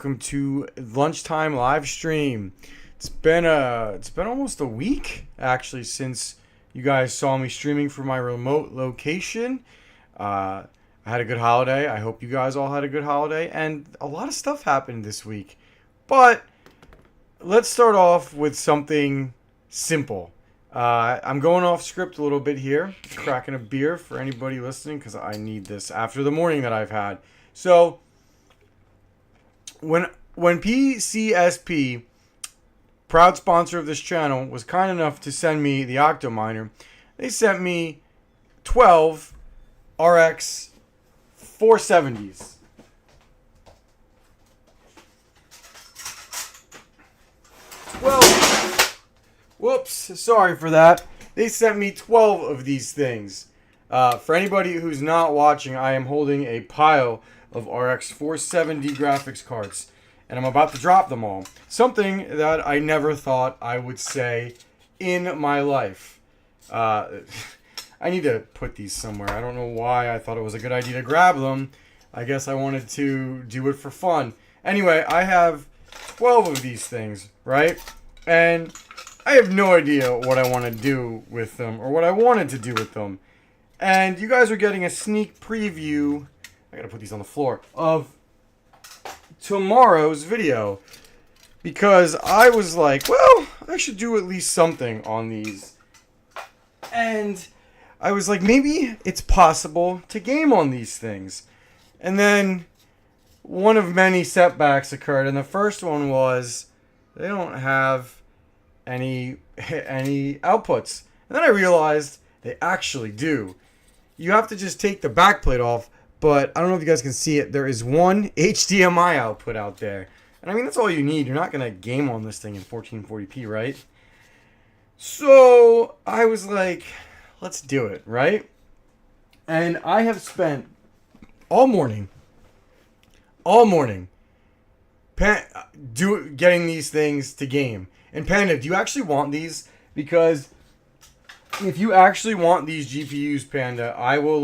welcome to lunchtime live stream. It's been almost a week actually since you guys saw me streaming from my remote location. I had a good holiday. I hope you guys all had a good holiday, and a lot of stuff happened this week. But let's start off with something simple. I'm going off script a little bit here, cracking a beer for anybody listening because I need this after the morning that I've had. So when PCSP, proud sponsor of this channel, was kind enough to send me the Octo Miner, they sent me 12 RX 470s. Well, whoops, sorry for that. They sent me 12 of these things. For anybody who's not watching, I am holding a pile of RX 470 graphics cards, and I'm about to drop them all. Something that I never thought I would say in my life. I need to put these somewhere. I don't know why I thought it was a good idea to grab them. I guess I wanted to do it for fun. Anyway, I have 12 of these things, right? And I have no idea what I want to do with them or what I wanted to do with them. And you guys are getting a sneak preview, I gotta put these on the floor, of tomorrow's video. Because I was like, well, I should do at least something on these. And I was like, maybe it's possible to game on these things. And then one of many setbacks occurred. And the first one was they don't have any outputs. And then I realized they actually do. You have to just take the backplate off, but I don't know if you guys can see it. There is one HDMI output out there. And I mean, that's all you need. You're not going to game on this thing in 1440p, right? So I was like, let's do it, right? And I have spent all morning getting these things to game. And Panda, do you actually want these? Because if you actually want these GPUs, Panda, I will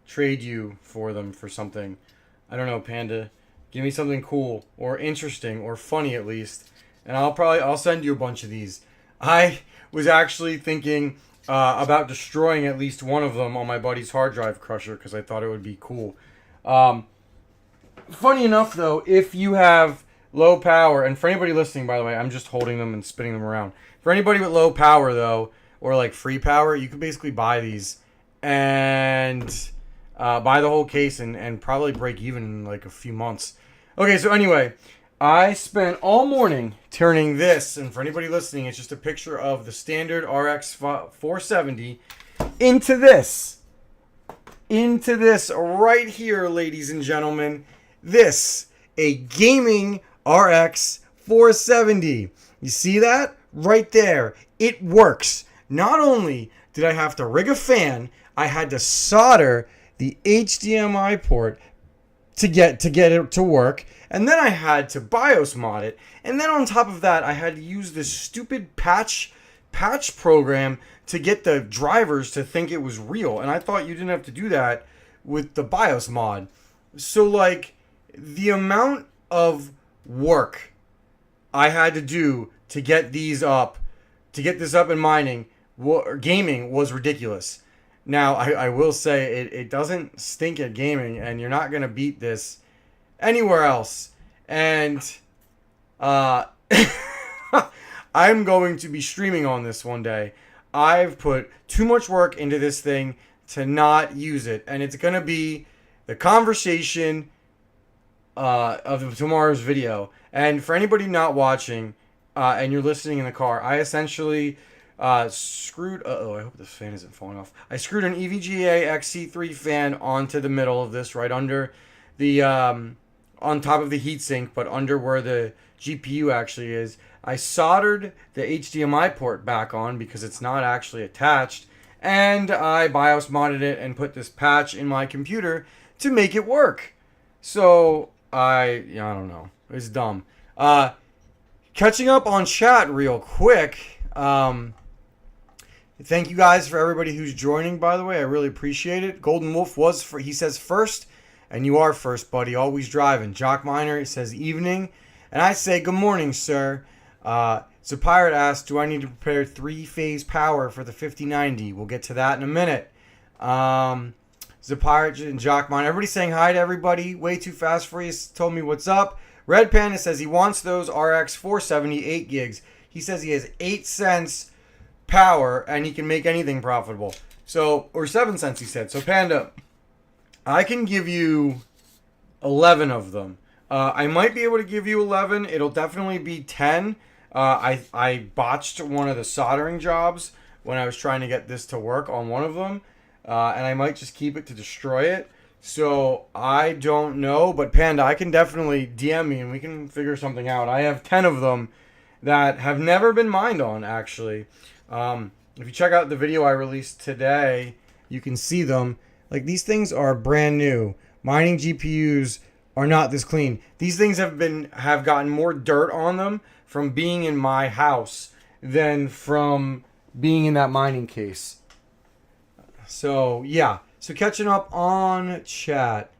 trade you for them for something. I don't know, Panda. Give me something cool or interesting or funny at least, and I'll send you a bunch of these. I was actually thinking about destroying at least one of them on my buddy's hard drive crusher because I thought it would be cool. Funny enough, though, if you have low power, and for anybody listening, by the way, I'm just holding them and spinning them around. For anybody with low power, though, or free power, you could basically buy these and buy the whole case and probably break even in a few months. Okay, so anyway, I spent all morning turning this, and for anybody listening, it's just a picture of the standard RX 470 into this right here, ladies and gentlemen. This, a gaming RX 470. You see that? Right there. It works. Not only did I have to rig a fan, I had to solder the HDMI port to get it to work, and then I had to BIOS mod it, and then on top of that, I had to use this stupid patch program to get the drivers to think it was real, and I thought you didn't have to do that with the BIOS mod. So the amount of work I had to do to get this up in mining, gaming, was ridiculous. Now, I will say it doesn't stink at gaming, and you're not going to beat this anywhere else. And I'm going to be streaming on this one day. I've put too much work into this thing to not use it, and it's going to be the conversation of tomorrow's video. And for anybody not watching and you're listening in the car, I essentially screwed... I hope this fan isn't falling off. I screwed an EVGA XC3 fan onto the middle of this, right under the... on top of the heatsink, but under where the GPU actually is. I soldered the HDMI port back on because it's not actually attached. And I BIOS modded it and put this patch in my computer to make it work. So, I don't know. It's dumb. Catching up on chat real quick. Thank you guys for everybody who's joining, by the way. I really appreciate it. Golden Wolf he says first And you are first, buddy. Always driving. Jock Miner says evening. And I say good morning, sir. So Pirate asks, do I need to prepare 3-phase power for the 5090? We'll get to that in a minute. The Pirate and Jock Miner. Everybody saying hi to everybody. Way too fast for you. Told me what's up. Red Panda says he wants those RX 470 8 gigs. He says he has 8 cents power and he can make anything profitable. So, or 7 cents he said. So Panda, I can give you 11 of them. I might be able to give you 11. It'll definitely be 10. I botched one of the soldering jobs when I was trying to get this to work on one of them. And I might just keep it to destroy it. So I don't know. But Panda, I can definitely DM me and we can figure something out. I have 10 of them that have never been mined on, actually. If you check out the video I released today, you can see them. Like, these things are brand new. Mining GPUs are not this clean. These things have gotten more dirt on them from being in my house than from being in that mining case. So, yeah. So, catching up on chat.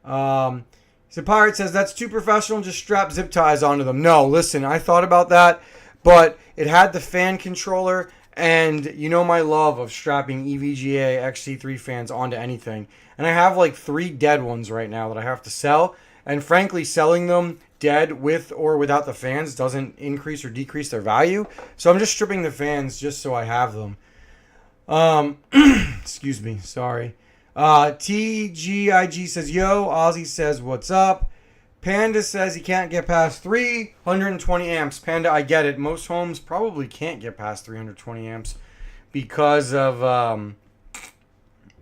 So, Pirate says, that's too professional. Just strap zip ties onto them. No, listen, I thought about that, but it had the fan controller, and you know my love of strapping EVGA XC3 fans onto anything. And I have like 3 dead ones right now that I have to sell. And frankly, selling them dead with or without the fans doesn't increase or decrease their value. So I'm just stripping the fans just so I have them. Excuse me, sorry. TGIG says, yo. Ozzy says, what's up? Panda says he can't get past 320 amps. Panda, I get it. Most homes probably can't get past 320 amps because of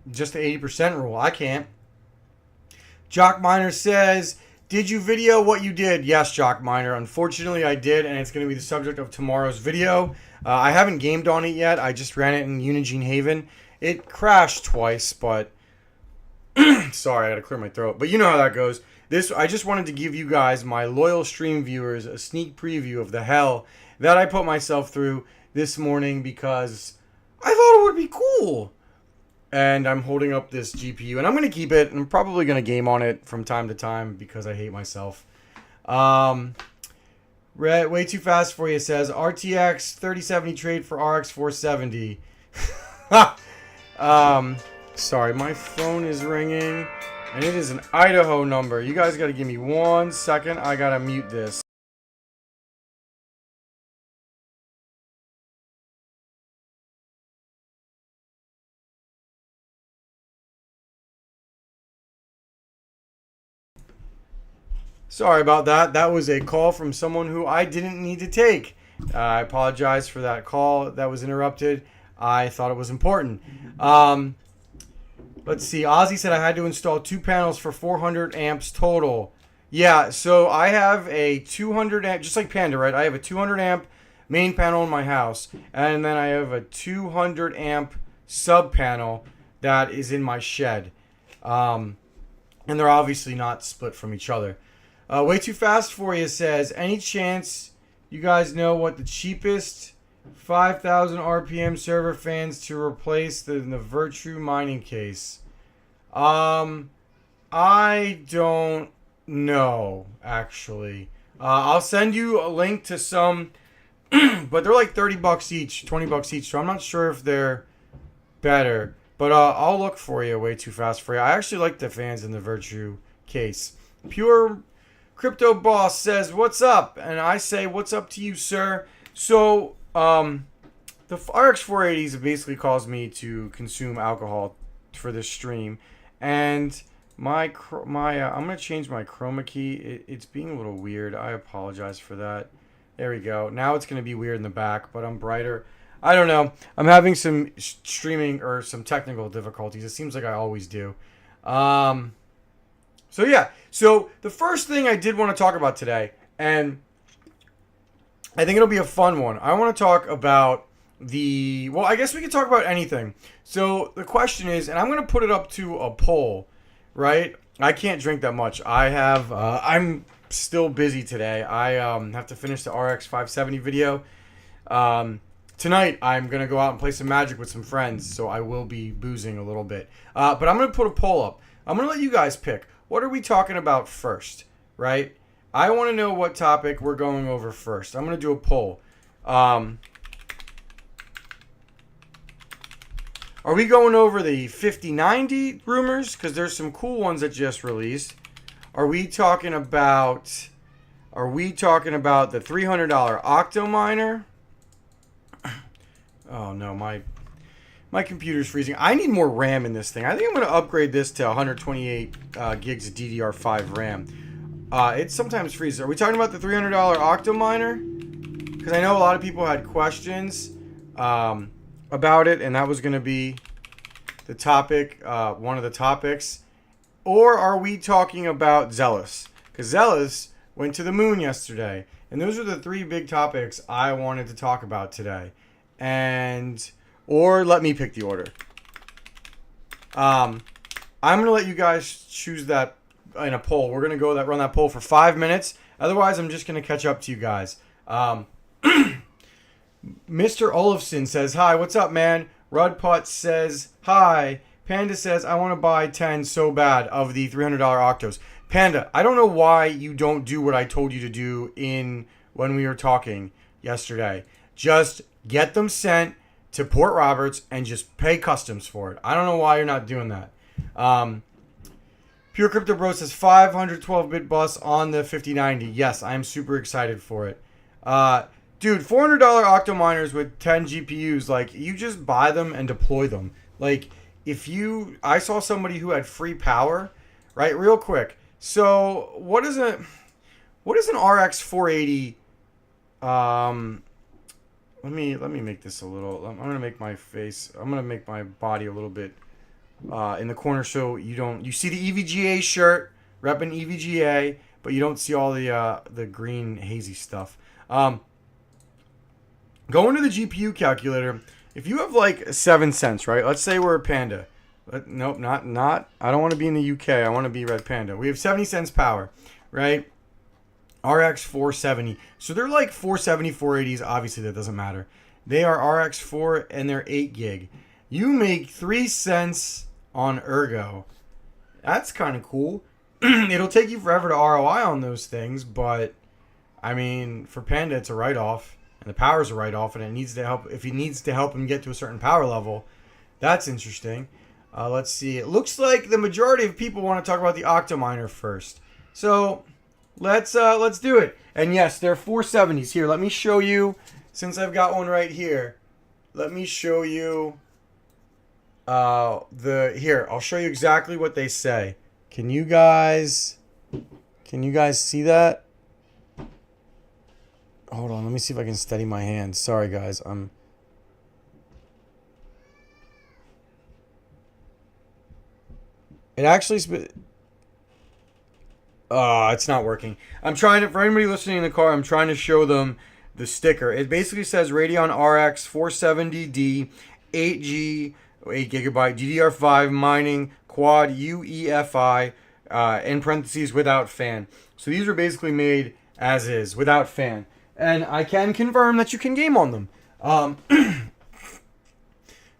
just the 80% rule. I can't. Jock Miner says, did you video what you did? Yes, Jock Miner. Unfortunately, I did, and it's going to be the subject of tomorrow's video. I haven't gamed on it yet. I just ran it in Unigine Haven. It crashed twice, but sorry, I got to clear my throat. But you know how that goes. I just wanted to give you guys, my loyal stream viewers, a sneak preview of the hell that I put myself through this morning because I thought it would be cool. And I'm holding up this GPU, and I'm going to keep it. I'm probably going to game on it from time to time because I hate myself. Way too fast for you says, RTX 3070 trade for RX 470. Sorry, my phone is ringing, and it is an Idaho number. You guys got to give me 1 second. I got to mute this. Sorry about that. That was a call from someone who I didn't need to take. I apologize for that call that was interrupted. I thought it was important. Let's see. Ozzy said I had to install 2 panels for 400 amps total. Yeah, so I have a 200 amp, just like Panda, right? I have a 200 amp main panel in my house, and then I have a 200 amp sub panel that is in my shed. And they're obviously not split from each other. Way too fast for you says, any chance you guys know what the cheapest 5,000 RPM server fans to replace the Virtue mining case? I don't know, actually. I'll send you a link to some, but they're like $30 each, $20 each, so I'm not sure if they're better. But I'll look for you. Way too fast for you. I actually like the fans in the Virtue case. Pure Crypto Boss says, what's up? And I say, what's up to you, sir? So, the RX 480s have basically caused me to consume alcohol for this stream. And I'm going to change my chroma key. It's being a little weird. I apologize for that. There we go. Now it's going to be weird in the back, but I'm brighter. I don't know. I'm having some streaming or some technical difficulties. It seems like I always do. So yeah, so the first thing I did want to talk about today, and I think it'll be a fun one. I want to talk about well, I guess we can talk about anything. So the question is, and I'm going to put it up to a poll, right? I can't drink that much. I'm still busy today. I have to finish the RX 570 video. Tonight, I'm going to go out and play some Magic with some friends, so I will be boozing a little bit. But I'm going to put a poll up. I'm going to let you guys pick. what are we talking about first, right? I want to know what topic we're going over first. I'm going to do a poll. Are we going over the 5090 rumors? Because there's some cool ones that just released. Are we talking about the $300 Octo Miner? Oh no, my computer's freezing. I need more RAM in this thing. I think I'm going to upgrade this to 128 gigs of DDR5 RAM. It sometimes freezes. Are we talking about the $300 Octo Miner? Because I know a lot of people had questions about it, and that was going to be the topic, one of the topics. Or are we talking about Xelis? Because Xelis went to the moon yesterday. And those are the three big topics I wanted to talk about today. Or let me pick the order. I'm going to let you guys choose that in a poll. We're going to run that poll for 5 minutes. Otherwise, I'm just going to catch up to you guys. Mr. Olafson says, hi, what's up, man? Rudputt says, hi. Panda says, I want to buy 10 so bad of the $300 Octos. Panda, I don't know why you don't do what I told you to do when we were talking yesterday. Just get them sent to Port Roberts and just pay customs for it. I don't know why you're not doing that. Pure Crypto Bro says 512-bit bus on the 5090. Yes, I am super excited for it. Dude, $400 Octominers with 10 GPUs, like, you just buy them and deploy them. Like, I saw somebody who had free power, right? Real quick. So, what is an RX 480? Let me make this a little. I'm gonna make my body a little bit in the corner so you see the EVGA shirt, repping EVGA, but you don't see all the green hazy stuff. Going to the GPU calculator, if you have like 7 cents, right? Let's say we're a Panda. Nope, not. I don't want to be in the UK. I want to be Red Panda. We have 70 cents power, right? RX 470. So they're like 470, 480s. Obviously, that doesn't matter. They are RX 4 and they're 8 gig. You make 3 cents on Ergo. That's kind of cool. It'll take you forever to ROI on those things, but I mean, for Panda, it's a write-off. And the power's a write-off, and it needs to help. If he needs to help him get to a certain power level, that's interesting. Let's see. It looks like the majority of people want to talk about the Octominer first. So let's do it. And yes, there are 470s here. Let me show you, since I've got one right here. Let me show you here. I'll show you exactly what they say. Can you guys see that? Hold on, let me see if I can steady my hand. Sorry, guys. It actually... it's not working. For anybody listening in the car, I'm trying to show them the sticker. It basically says Radeon RX 470D, 8G, 8GB, DDR5 mining, quad UEFI, in parentheses, without fan. So these are basically made as is, without fan. And I can confirm that you can game on them.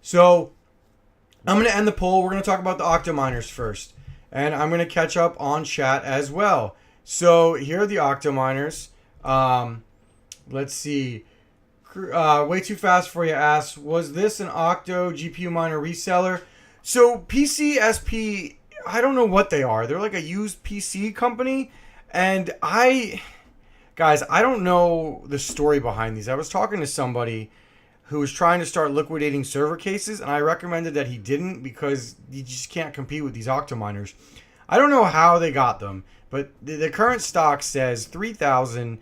So, I'm going to end the poll. We're going to talk about the Octominers first. And I'm going to catch up on chat as well. So, here are the Octominers. Let's see. Way too fast for you asks, was this an Octo GPU miner reseller? So, PCSP, I don't know what they are. They're like a used PC company. And Guys, I don't know the story behind these. I was talking to somebody who was trying to start liquidating server cases, and I recommended that he didn't because you just can't compete with these Octominers. I don't know how they got them, but the current stock says 3,000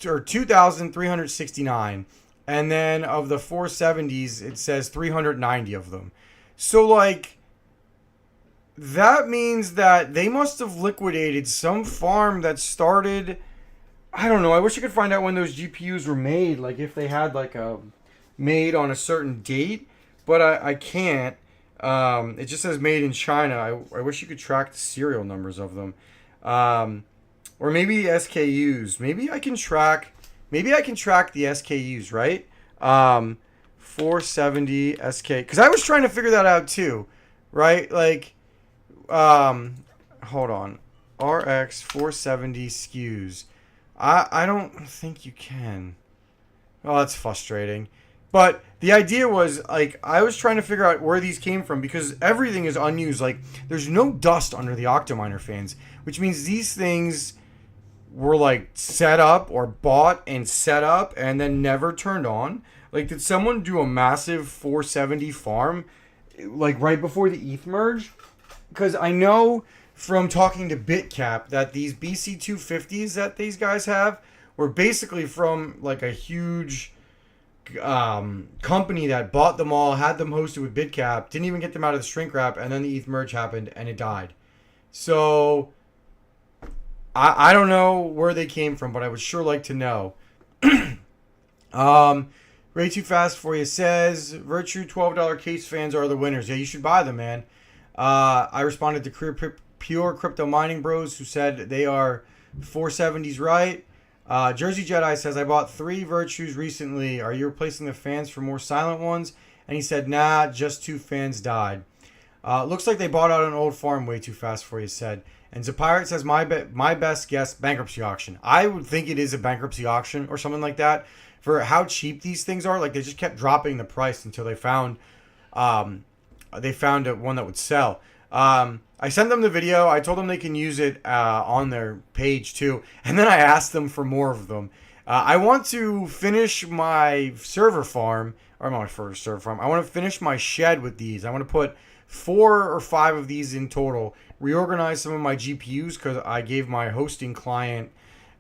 or 2,369, and then of the 470s, it says 390 of them. So, like, that means that they must have liquidated some farm that started... I don't know. I wish I could find out when those GPUs were made. Like, if they had, like, made on a certain date. But I can't. It just says made in China. I wish you could track the serial numbers of them. Or maybe the SKUs. Maybe I can track the SKUs, right? 470 SK. Because I was trying to figure that out, too. Right? Like, hold on. RX 470 SKUs. I don't think you can. Oh, that's frustrating. But the idea was, like, I was trying to figure out where these came from because everything is unused. Like, there's no dust under the Octominer fans, which means these things were, like, set up or bought and set up and then never turned on. Like, did someone do a massive 470 farm, like, right before the ETH merge? Because I know from talking to BitCap that these BC250s that these guys have were basically from, like, a huge company that bought them all, had them hosted with BitCap, didn't even get them out of the shrink wrap, and then the ETH merge happened and it died. So I don't know where they came from, but I would sure like to know. Way Too Fast For You says, Virtue $12 case fans are the winners. Yeah, you should buy them, man. I responded to Pure Crypto Mining Bros, who said they are 470s right. Jersey Jedi says, I bought 3 Virtues recently. Are you replacing the fans for more silent ones? And he said, nah, just 2 fans died. Looks like they bought out an old farm. Way Too Fast For You said. And Zapirate says, my best guess, bankruptcy auction. I would think it is a bankruptcy auction or something like that for how cheap these things are. Like, they just kept dropping the price until they found one that would sell. I sent them the video. I told them they can use it on their page too. And then I asked them for more of them. I want to finish my server farm. Or my first server farm. I want to finish my shed with these. I want to put 4 or 5 of these in total. Reorganize some of my GPUs because I gave my hosting client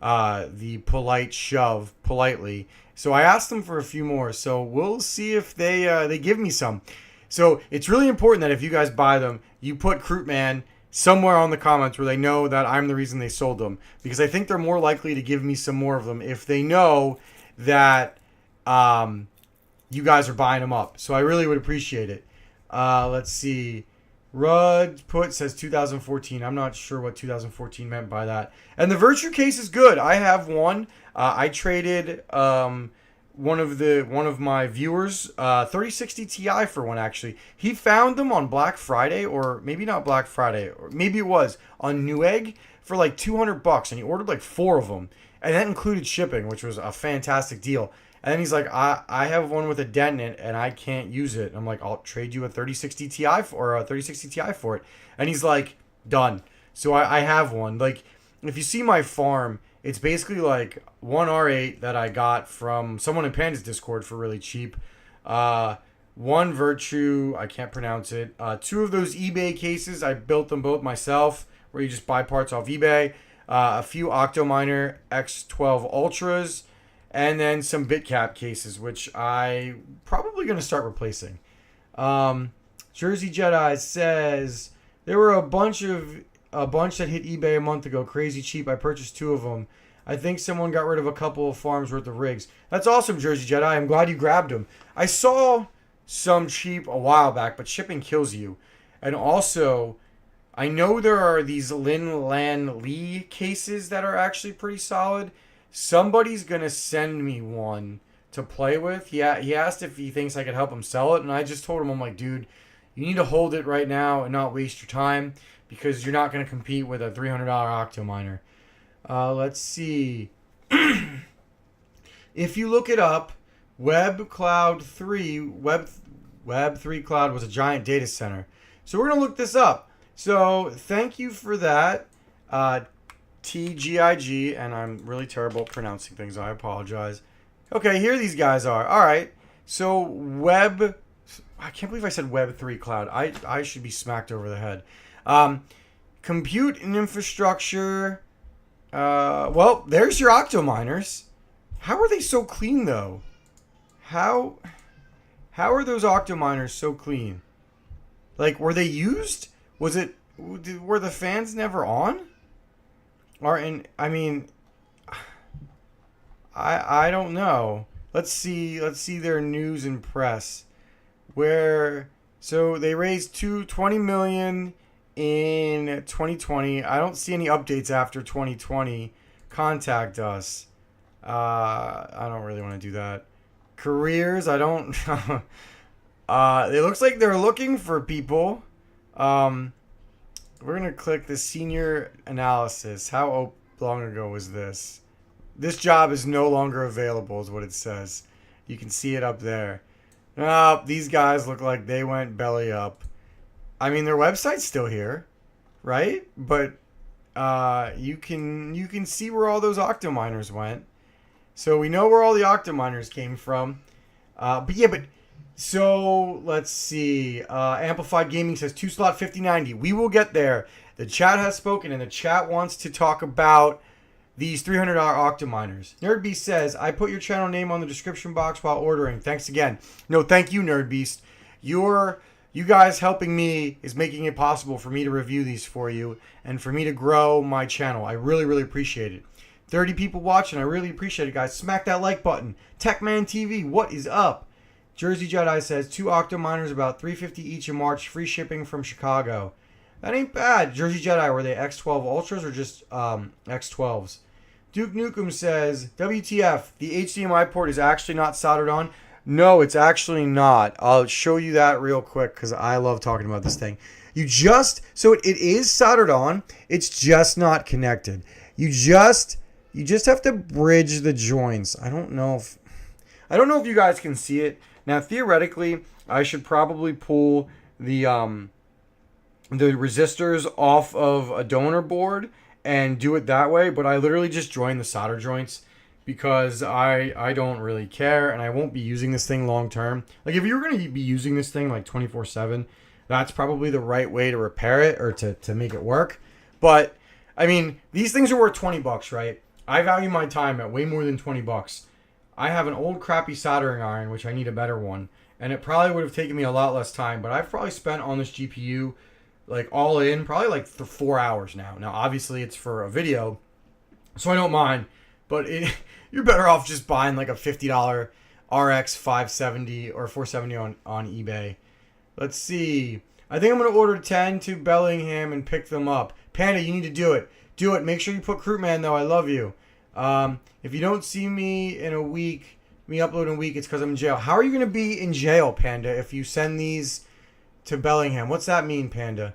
the polite shove politely. So I asked them for a few more. So we'll see if they give me some. So it's really important that if you guys buy them, you put Krootman somewhere on the comments where they know that I'm the reason they sold them. Because I think they're more likely to give me some more of them if they know that you guys are buying them up. So I really would appreciate it. Let's see. Rudd says 2014. I'm not sure what 2014 meant by that. And the Virtue case is good. I have one. I traded one of my viewers 3060 Ti for one, actually. He found them on Black Friday, or maybe not Black Friday, or maybe it was on Newegg for like $200, and he ordered like 4 of them, and that included shipping, which was a fantastic deal. And then he's like, I have one with a dent in it and I can't use it. And I'm like, I'll trade you a 3060 Ti for it. And he's like, done. So I have one. Like, if you see my farm, it's basically like one R8 that I got from someone in Panda's Discord for really cheap. One Virtue, I can't pronounce it. 2 of those eBay cases, I built them both myself, where you just buy parts off eBay. A few Octominer X12 Ultras. And then some BitCap cases, which I probably going to start replacing. Jersey Jedi says, there were a bunch that hit eBay a month ago. Crazy cheap. I purchased 2 of them. I think someone got rid of a couple of farms worth of rigs. That's awesome, Jersey Jedi. I'm glad you grabbed them. I saw some cheap a while back, but shipping kills you. And also, I know there are these Lin Lan Li cases that are actually pretty solid. Somebody's going to send me one to play with. He asked if he thinks I could help him sell it. And I just told him, I'm like, dude, you need to hold it right now and not waste your time because you're not going to compete with a $300 Octominer. Let's see. If you look it up, Web 3 Cloud was a giant data center. So we're going to look this up. So thank you for that. TGIG, and I'm really terrible at pronouncing things. I apologize. Okay, here these guys are. All right. So I can't believe I said Web 3 Cloud. I should be smacked over the head. Compute and infrastructure. Well, there's your Octominers. How are they so clean, though? How are those Octominers so clean? Like, were they used? Were the fans never on? I don't know. Let's see their news and press. So they raised $20 million in 2020. I don't see any updates after 2020. Contact us. I don't really want to do that. Careers, I don't. It looks like they're looking for people. we're going to click the senior analysis. How long ago was this? This job is no longer available is what it says. You can see it up there. Oh, these guys look like they went belly up. I mean, their website's still here, right? But you can see where all those Octominers went. So we know where all the Octominers came from. So let's see. Amplified Gaming says 2-slot 5090. We will get there. The chat has spoken, and the chat wants to talk about these $300 Octominers. Nerdbeast says, I put your channel name on the description box while ordering. Thanks again. No, thank you, Nerdbeast. You guys helping me is making it possible for me to review these for you and for me to grow my channel. I really, really appreciate it. 30 people watching. I really appreciate it, guys. Smack that like button. Techman TV, what is up? Jersey Jedi says, 2 Octominers, about $350 each in March. Free shipping from Chicago. That ain't bad. Jersey Jedi, were they X12 Ultras or just X12s? Duke Nukem says, WTF, the HDMI port is actually not soldered on. No, it's actually not. I'll show you that real quick because I love talking about this thing. So it is soldered on. It's just not connected. You just have to bridge the joints. I don't know if you guys can see it. Now, theoretically, I should probably pull the resistors off of a donor board and do it that way, but I literally just join the solder joints because I don't really care, and I won't be using this thing long term. Like, if you're going to be using this thing like 24/7, that's probably the right way to repair it or to make it work. But I mean, these things are worth $20, right? I value my time at way more than $20. I have an old crappy soldering iron, which I need a better one, and it probably would have taken me a lot less time, but I've probably spent on this GPU, like all in, probably like 4 hours now. Now, obviously, it's for a video, so I don't mind, but you're better off just buying like a $50 RX 570 or 470 on eBay. Let's see. I think I'm going to order 10 to Bellingham and pick them up. Panda, you need to do it. Do it. Make sure you put Krootman, though. I love you. If you don't see me in a week, upload in a week, it's because I'm in jail. How are you going to be in jail, Panda, if you send these to Bellingham? What's that mean, Panda?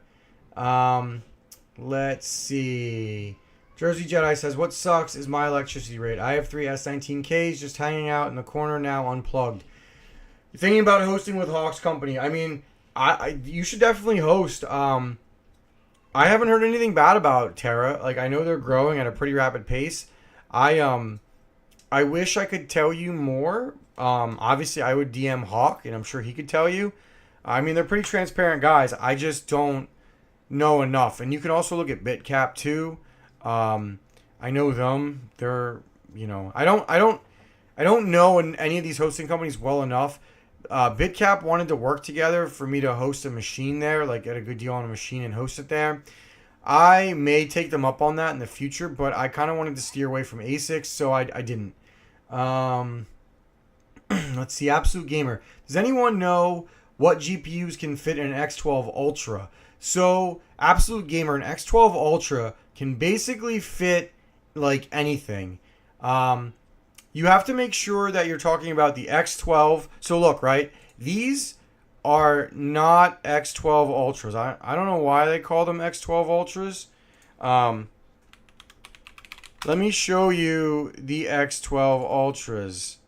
Let's see. Jersey Jedi says, what sucks is my electricity rate. I have 3 S19Ks just hanging out in the corner now unplugged. You're thinking about hosting with Hawks Company. I mean, you should definitely host. I haven't heard anything bad about Terra. Like, I know they're growing at a pretty rapid pace. I wish I could tell you more. Obviously, I would DM Hawk, and I'm sure he could tell you. I mean, they're pretty transparent guys. I just don't know enough. And you can also look at BitCap too. I know them. They're, I don't know any of these hosting companies well enough. BitCap wanted to work together for me to host a machine there, like get a good deal on a machine and host it there. I may take them up on that in the future, but I kind of wanted to steer away from ASICs, so I didn't. Let's see, Absolute Gamer. Does anyone know what GPUs can fit in an X12 Ultra? So, Absolute Gamer, an X12 Ultra can basically fit like anything. You have to make sure that you're talking about the X12. So look, right? These are not X12 Ultras. I don't know why they call them X12 Ultras. Let me show you the X12 Ultras.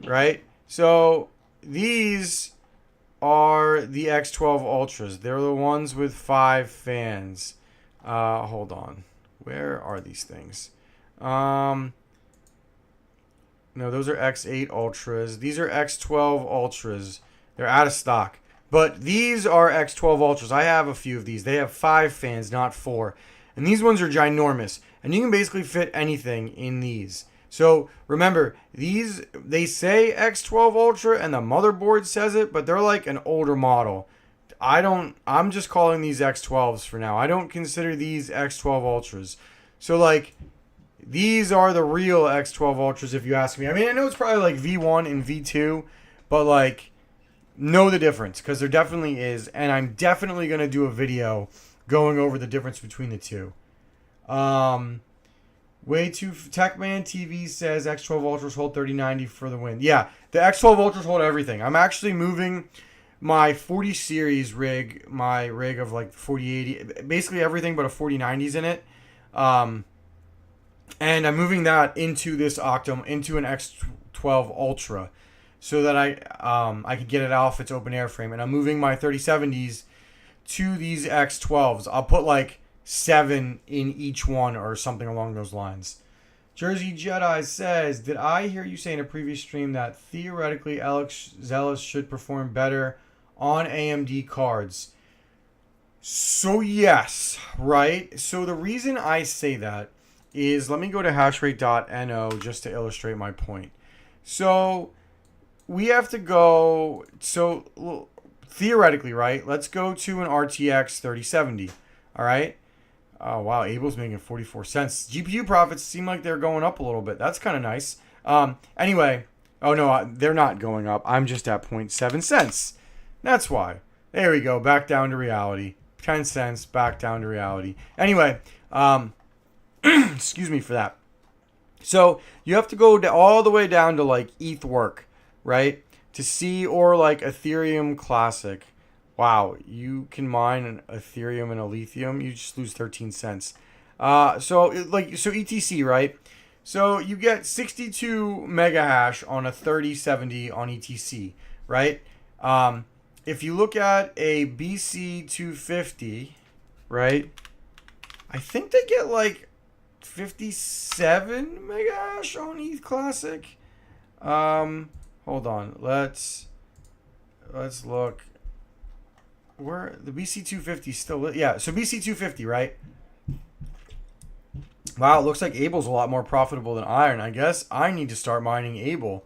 Right? So these are the X12 Ultras. They're the ones with 5 fans. Hold on. Where are these things? No, those are X8 Ultras. These are X12 Ultras. They're out of stock. But these are X12 Ultras. I have a few of these. They have 5 fans, not 4. And these ones are ginormous. And you can basically fit anything in these. So remember, these, they say X12 Ultra and the motherboard says it, but they're like an older model. I'm just calling these X12s for now. I don't consider these X12 Ultras. So like, these are the real X12 Ultras if you ask me. I mean, I know it's probably like V1 and V2, but like, know the difference because there definitely is. And I'm definitely going to do a video going over the difference between the two. Techman TV says X12 Ultras hold 3090 for the win. Yeah, the X12 Ultras hold everything. I'm actually moving my 40 series rig, my rig of like 4080, basically everything but a 4090s in it. And I'm moving that into this Octo, into an X12 Ultra, so that I could get it off its open air frame. And I'm moving my 3070s to these X12s. I'll put like 7 in each one or something along those lines. Jersey Jedi says, did I hear you say in a previous stream that theoretically Xelis should perform better on AMD cards? So yes, right? So the reason I say that is, let me go to hashrate.no just to illustrate my point. So we have to go, so theoretically, right? Let's go to an RTX 3070, all right? Oh, wow, Abel's making 44 cents. GPU profits seem like they're going up a little bit. That's kind of nice. Anyway, oh no, they're not going up. I'm just at 0.7 cents. That's why. There we go, back down to reality. 10 cents, back down to reality. Anyway, excuse me for that. So you have to go all the way down to like ETH work, right? To see, or like Ethereum Classic. Wow, you can mine an Ethereum and a lithium. You just lose 13 cents. So ETC, right? So you get 62 mega hash on a 3070 on ETC, right? If you look at a BC250, right? I think they get like 57 mega hash on ETH Classic. Hold on. Let's look. Where the BC250 still, yeah, so BC250, right? Wow, it looks like Abel's a lot more profitable than Iron. I guess I need to start mining Abel.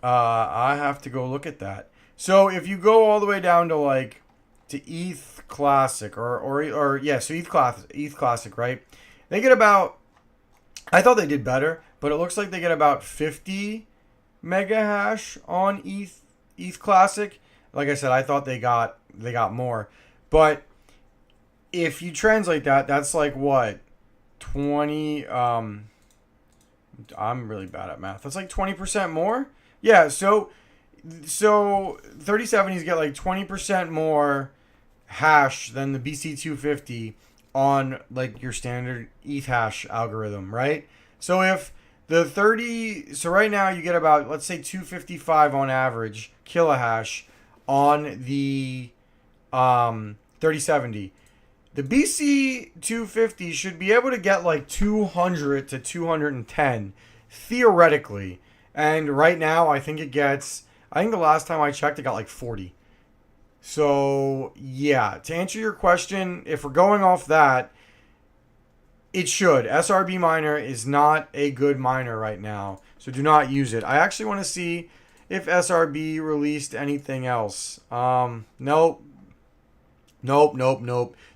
I have to go look at that. So if you go all the way down to like to ETH Classic or yeah, so ETH Classic, right? They get about, I thought they did better, but it looks like they get about 50 mega hash on ETH Classic. Like I said, I thought they got more. But if you translate that, that's like what? 20 I'm really bad at math. That's like 20% more? Yeah, so 3070s get like 20% more hash than the BC250 on like your standard ETH hash algorithm, right? So if the 30, so right now you get about, let's say 255 on average kilohash on the 3070. The BC250 should be able to get like 200 to 210 theoretically. And right now I think the last time I checked it got like 40. So yeah, to answer your question, if we're going off that, it should. SRB miner is not a good miner right now, so do not use it. I actually want to see if SRB released anything else. Nope.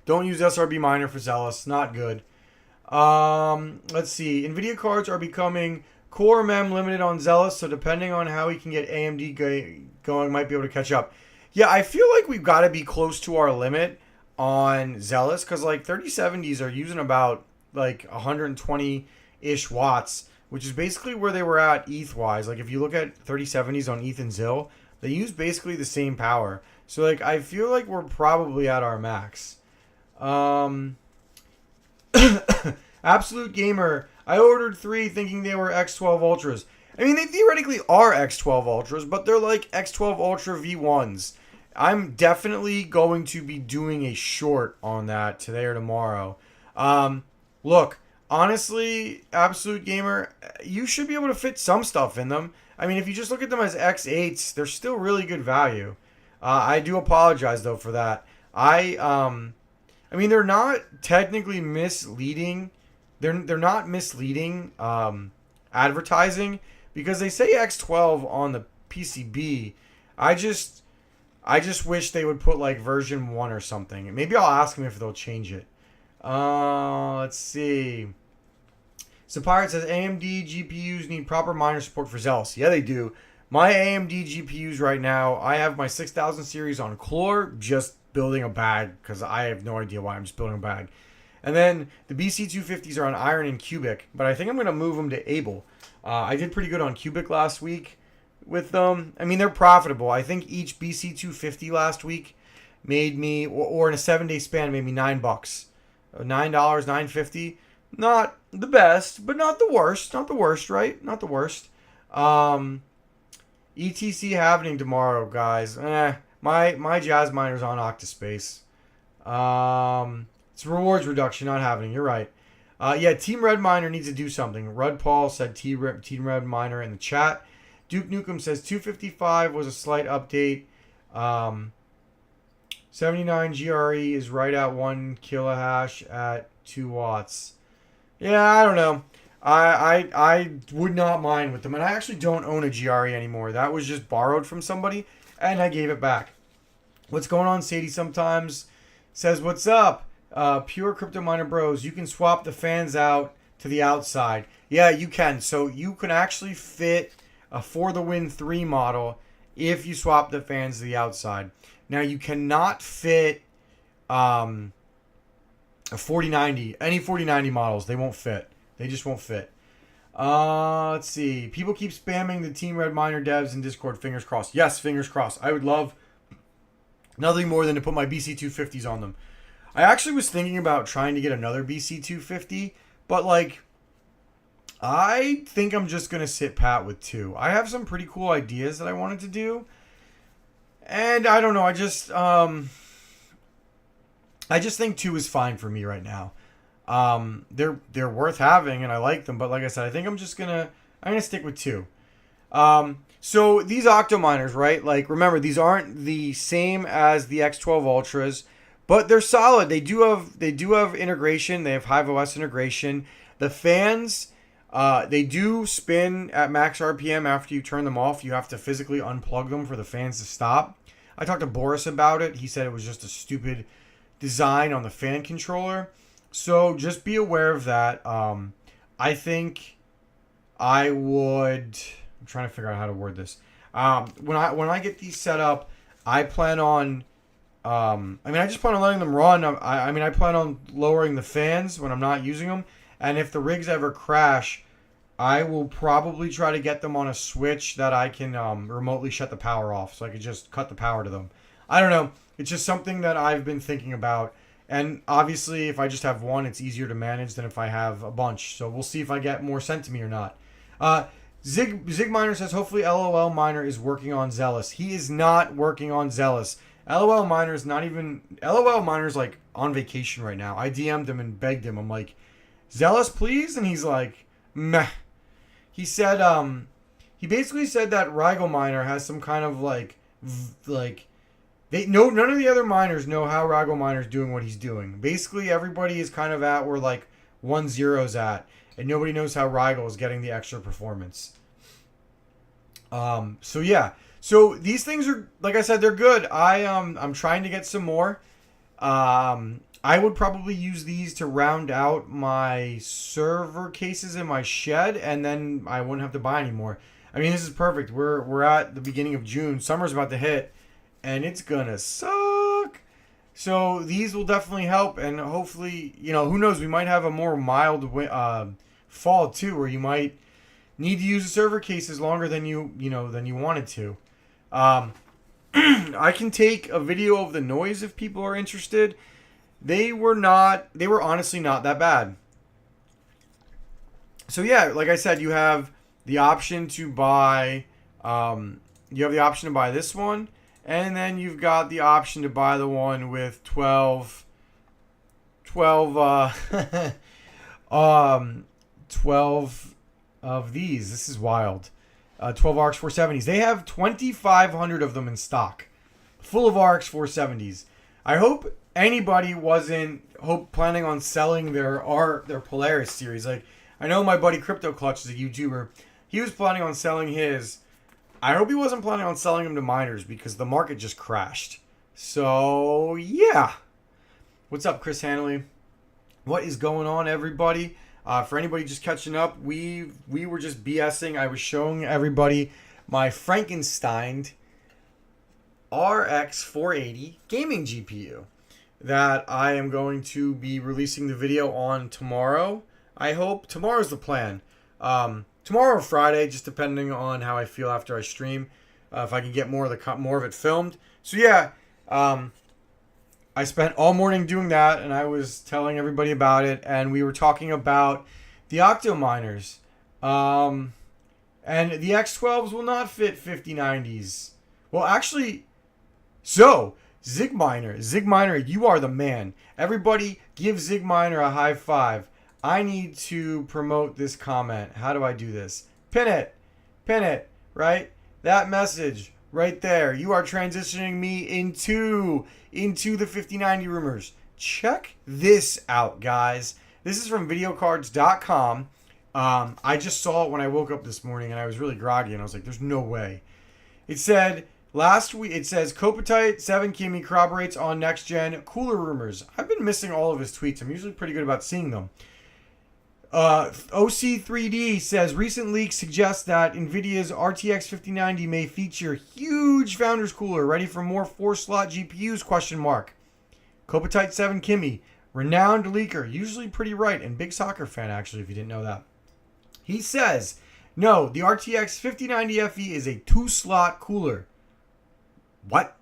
Don't use SRB miner for Xelis. Not good. Let's see. NVIDIA cards are becoming core mem limited on Xelis, so depending on how we can get AMD going, might be able to catch up. Yeah, I feel like we've got to be close to our limit on Xelis, because like 3070s are using about like 120-ish watts, which is basically where they were at ETH-wise. Like if you look at 3070s on ETH and Zeal, they use basically the same power. So like I feel like we're probably at our max. Absolute Gamer, I ordered 3 thinking they were X12 Ultras. I mean, they theoretically are X12 Ultras, but they're like X12 Ultra V1s. I'm definitely going to be doing a short on that today or tomorrow. Look, honestly, Absolute Gamer, you should be able to fit some stuff in them. I mean, if you just look at them as X8s, they're still really good value. I do apologize, though, for that. I mean, they're not technically misleading. They're not misleading advertising, because they say X12 on the PCB. I just wish they would put like version 1 or something. Maybe I'll ask them if they'll change it. Let's see. So Pirate says AMD GPUs need proper miner support for Xelis. Yeah, they do. My AMD GPUs right now, I have my 6000 series on Clore, just building a bag, because I have no idea why I'm just building a bag. And then the BC250s are on Iron and Cubic, but I think I'm going to move them to Able. I did pretty good on Cubic last week. with them. I mean, they're profitable. I think each BC250 last week made me, or in a 7-day span, made me $9. $9, $9.50. Not the best, but not the worst. Not the worst, right? Not the worst. ETC happening tomorrow, guys. My Jazz Miner's on Octaspace. It's rewards reduction not happening. You're right. Yeah, Team Red Miner needs to do something. Rud Paul said Team Red Miner in the chat. Duke Nukem says 255 was a slight update. 79 GRE is right at 1 kilohash at 2 watts. Yeah, I don't know. I would not mind with them. And I actually don't own a GRE anymore. That was just borrowed from somebody, and I gave it back. What's going on, Sadie? Sometimes says, what's up? Pure Crypto Miner Bros. You can swap the fans out to the outside. Yeah, you can. So you can actually fit a For the Win 3 model if you swap the fans to the outside. Now, you cannot fit a 4090. Any 4090 models, they won't fit. They just won't fit. Let's see. People keep spamming the Team Red Miner devs in Discord. Fingers crossed. Yes, fingers crossed. I would love nothing more than to put my BC250s on them. I actually was thinking about trying to get another BC250, but like, I think I'm just going to sit pat with 2. I have some pretty cool ideas that I wanted to do. And I don't know, I just think 2 is fine for me right now. They're worth having and I like them, but like I said, I think I'm gonna stick with 2. So these Octominers, right? Like, remember, these aren't the same as the X12 Ultras, but they're solid. They do have integration. They have Hive OS integration. The fans, they do spin at max RPM after you turn them off. You have to physically unplug them for the fans to stop. I talked to Boris about it. He said it was just a stupid design on the fan controller. So just be aware of that. I think I would... I'm trying to figure out how to word this. When I get these set up, I plan on... I just plan on letting them run. I plan on lowering the fans when I'm not using them. And if the rigs ever crash, I will probably try to get them on a switch that I can remotely shut the power off. So I could just cut the power to them. I don't know. It's just something that I've been thinking about. And obviously, if I just have one, it's easier to manage than if I have a bunch. So we'll see if I get more sent to me or not. Zig Miner says, hopefully LOL Miner is working on Xelis. He is not working on Xelis. LOL Miner's not even... LOL Miner's like on vacation right now. I DM'd him and begged him. I'm like, Xelis, please? And he's like, meh. He said, he basically said that Rigel Miner has some kind of none of the other miners know how Rigel Miner's doing what he's doing. Basically, everybody is kind of at where like 1-0's at, and nobody knows how Rigel is getting the extra performance. So yeah. So these things are, like I said, they're good. I'm trying to get some more. I would probably use these to round out my server cases in my shed, and then I wouldn't have to buy any more. I mean, this is perfect. We're at the beginning of June. Summer's about to hit, and it's gonna suck. So these will definitely help, and hopefully, who knows? We might have a more mild fall too, where you might need to use the server cases longer than you wanted to. I can take a video of the noise if people are interested. They were honestly not that bad. So yeah, like I said, you have the option to buy this one, and then you've got the option to buy the one with 12 of these. This is wild. 12 RX 470s. They have 2,500 of them in stock, full of RX 470s. I hope anybody wasn't planning on selling their Polaris series. Like, I know my buddy Crypto Clutch is a YouTuber. He was planning on selling his. I hope he wasn't planning on selling them to miners because the market just crashed. So yeah. What's up, Chris Hanley? What is going on, everybody? For anybody just catching up, we were just BSing. I was showing everybody my Frankenstein RX 480 gaming GPU that I am going to be releasing the video on tomorrow. I hope tomorrow's the plan. tomorrow or Friday, just depending on how I feel after I stream. If I can get more of it filmed. So yeah, I spent all morning doing that, and I was telling everybody about it, and we were talking about the Octo Miners. And the X12s will not fit 5090s. Well, actually, so Zig Miner, you are the man. Everybody give Zig Miner a high five. I need to promote this comment. How do I do this? Pin it, right? That message right there. You are transitioning me into the 5090 rumors. Check this out, guys. This is from videocards.com. I just saw it when I woke up this morning, and I was really groggy, and I was like, there's no way. It said last week, it says Copatite 7 Kimi corroborates on next gen cooler rumors. I've been missing all of his tweets. I'm usually pretty good about seeing them. OC3D says recent leaks suggest that NVIDIA's RTX 5090 may feature huge Founders cooler ready for more 4-slot GPUs, question mark. Copatite 7 Kimi, renowned leaker, usually pretty right, and big soccer fan actually, if you didn't know that. He says, no, the RTX 5090 FE is a 2-slot cooler. What?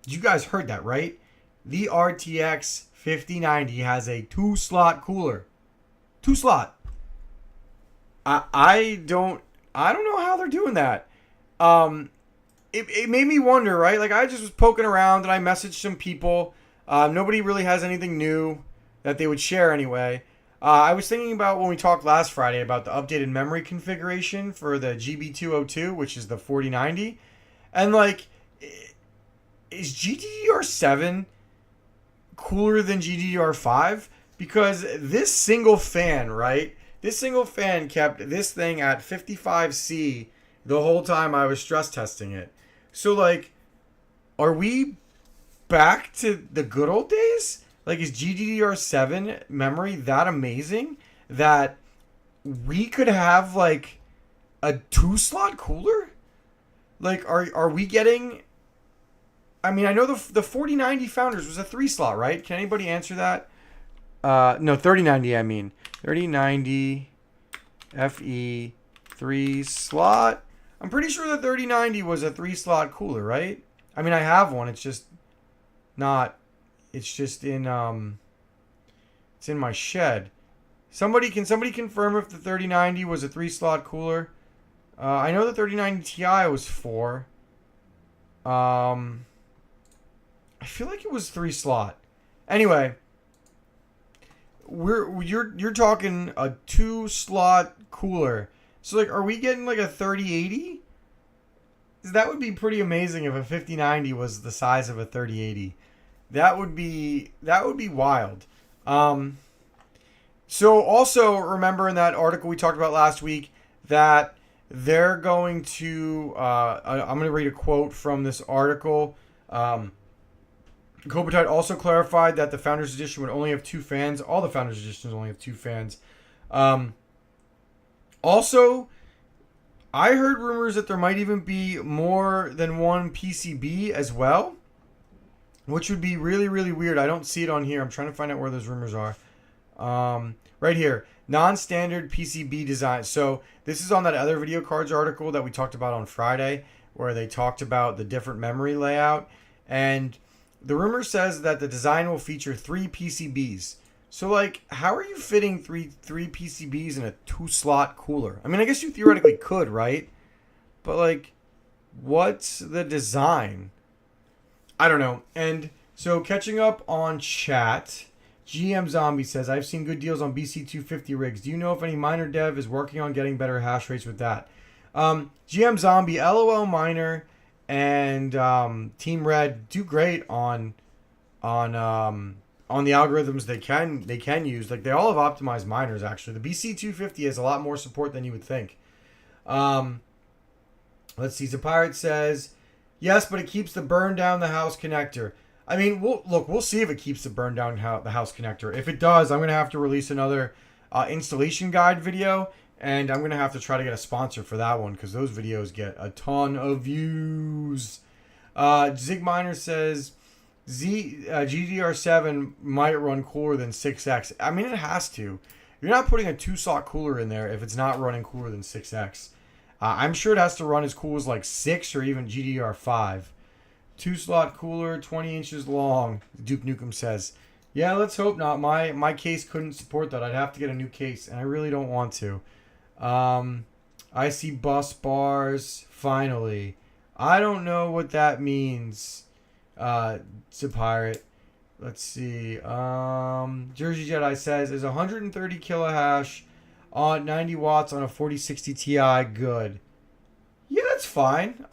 You guys heard that, right? The RTX 5090 has a 2-slot cooler. 2-slot. I don't know how they're doing that. It made me wonder, right? Like, I just was poking around and I messaged some people. Nobody really has anything new that they would share anyway. I was thinking about when we talked last Friday about the updated memory configuration for the GB202, which is the 4090. And, like, is GDDR7 cooler than GDDR5? Because this single fan, right? This single fan kept this thing at 55C the whole time I was stress testing it. So, like, are we back to the good old days? Like, is GDDR7 memory that amazing that we could have, like, a 2-slot cooler? Like, are we getting... I mean, I know the 4090 Founders was a 3-slot, right? Can anybody answer that? No, 3090, I mean. 3090 FE 3-slot. I'm pretty sure the 3090 was a 3-slot cooler, right? I mean, I have one. It's just not... It's just in... It's in my shed. Somebody confirm if the 3090 was a 3-slot cooler? I know the 3090 Ti was 4. I feel like it was 3-slot. Anyway... You're talking a 2-slot cooler. So, like, are we getting like a 3080? That would be pretty amazing if a 5090 was the size of a 3080. That would be wild. So also remember in that article we talked about last week that they're going to I'm going to read a quote from this article. Copatite also clarified that the Founders Edition would only have 2 fans. All the Founders Editions only have 2 fans. Also, I heard rumors that there might even be more than one PCB as well, which would be really, really weird. I don't see it on here. I'm trying to find out where those rumors are. Right here. Non-standard PCB design. So this is on that other video cards article that we talked about on Friday, where they talked about the different memory layout. And the rumor says that the design will feature 3 PCBs. So, like, how are you fitting three PCBs in a 2-slot cooler? I mean, I guess you theoretically could, right? But, like, what's the design? I don't know. And so, catching up on chat, GM Zombie says, I've seen good deals on BC250 rigs. Do you know if any miner dev is working on getting better hash rates with that? GM Zombie, LOL Miner, and Team Red do great on the algorithms they can use. Like, they all have optimized miners, actually. The BC250 has a lot more support than you would think. Let's see. Zapirate says, yes, but it keeps the burn down the house connector. I mean, we'll see if it keeps the burn down the house connector. If it does, I'm going to have to release another installation guide video, and I'm going to have to try to get a sponsor for that one, because those videos get a ton of views. Zig Miner says, GDR7 might run cooler than 6X. I mean, it has to. You're not putting a 2-slot cooler in there if it's not running cooler than 6X. I'm sure it has to run as cool as like 6 or even GDDR5. 2-slot cooler, 20 inches long, Duke Nukem says. Yeah, let's hope not. My case couldn't support that. I'd have to get a new case, and I really don't want to. I see bus bars, finally. I don't know what that means, to Pirate. Let's see. Jersey Jedi says, is 130 kilohash on 90 watts on a 4060 Ti good? Yeah, that's fine.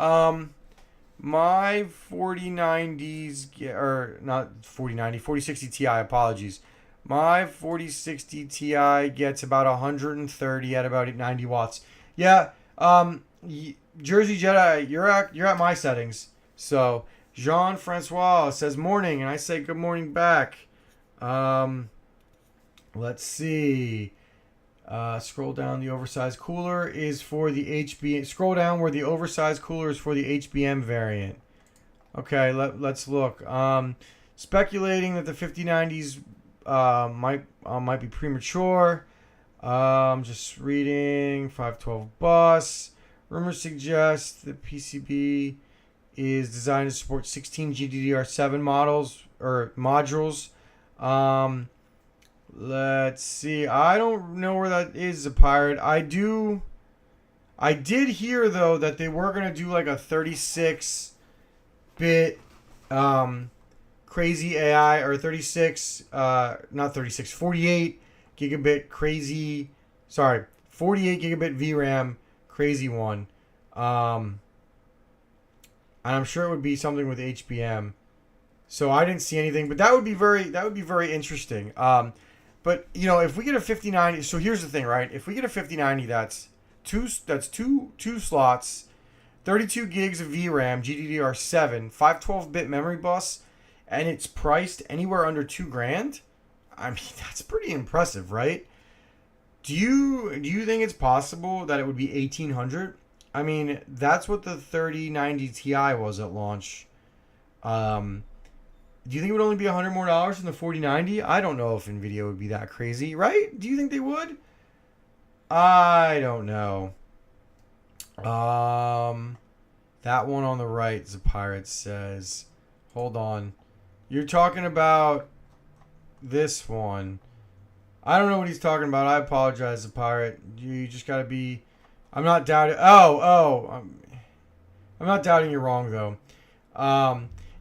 My 4090s, or not 4090, 4060 Ti, apologies. My 4060 Ti gets about 130 at about 90 watts. Yeah, Jersey Jedi, you're at my settings. So, Jean-Francois says morning, and I say good morning back. Let's see. Scroll down. The oversized cooler is for the HBM. Scroll down where the oversized cooler is for the HBM variant. Okay, let's look. Speculating that the 5090s might be premature. Just reading. 512 bus. Rumors suggest the PCB is designed to support 16 GDDR7 models or modules. Let's see. I don't know where that is, a pirate. I did hear though that they were gonna do like a 36-bit crazy AI or 48 gigabit crazy. Sorry, 48 gigabit VRAM crazy one. And I'm sure it would be something with HBM. So I didn't see anything, but that would be very interesting. But you know, if we get a 5090, so here's the thing, right? If we get a 5090, that's two slots, 32 gigs of VRAM, GDDR7, 512-bit memory bus, and it's priced anywhere under $2,000. I mean, that's pretty impressive, right? Do you think it's possible that it would be 1,800? I mean, that's what the 3090 Ti was at launch. Do you think it would only be $100 more than the 4090? I don't know if Nvidia would be that crazy, right? Do you think they would? I don't know. That one on the right, the pirate says. Hold on. You're talking about this one. I don't know what he's talking about. I apologize, the pirate. You just gotta be. I'm not doubting. I'm not doubting you're wrong though.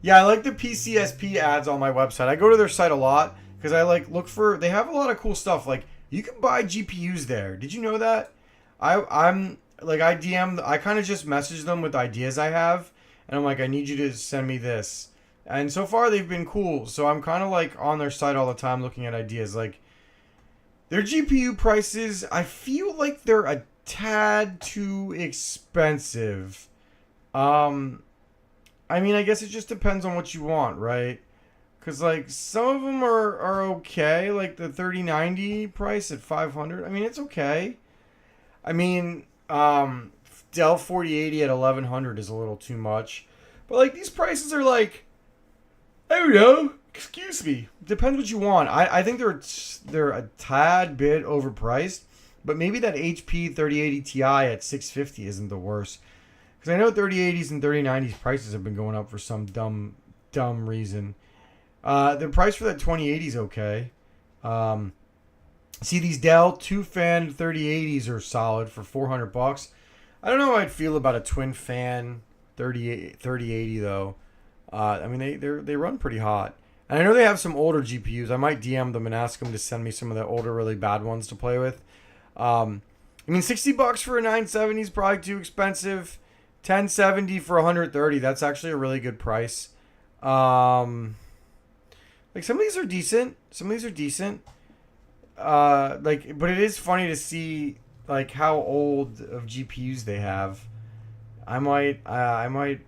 Yeah, I like the PCSP ads on my website. I go to their site a lot because I look for. They have a lot of cool stuff. Like you can buy GPUs there. Did you know that? I kind of just message them with ideas I have, and I'm like, I need you to send me this. And so far they've been cool. So I'm kind of like on their site all the time looking at ideas. Like their GPU prices, I feel like they're a tad too expensive. I mean, I guess it just depends on what you want, right? Because, like, some of them are okay. Like, the 3090 price at $500. I mean, it's okay. I mean, Dell 4080 at $1,100 is a little too much. But, like, these prices are, like, I don't know. Excuse me. Depends what you want. I think they're a tad bit overpriced. But maybe that HP 3080 Ti at $650 isn't the worst. Because I know 3080s and 3090s prices have been going up for some dumb reason. The price for that 2080 is okay. See, these Dell 2-fan 3080s are solid for $400. I don't know how I'd feel about a twin-fan 3080 though. I mean, they run pretty hot. And I know they have some older GPUs. I might DM them and ask them to send me some of the older, really bad ones to play with. I mean, $60 for a 970 is probably too expensive. 1070 for 130. That's actually a really good price. Like some of these are decent. But it is funny to see like how old of GPUs they have. I might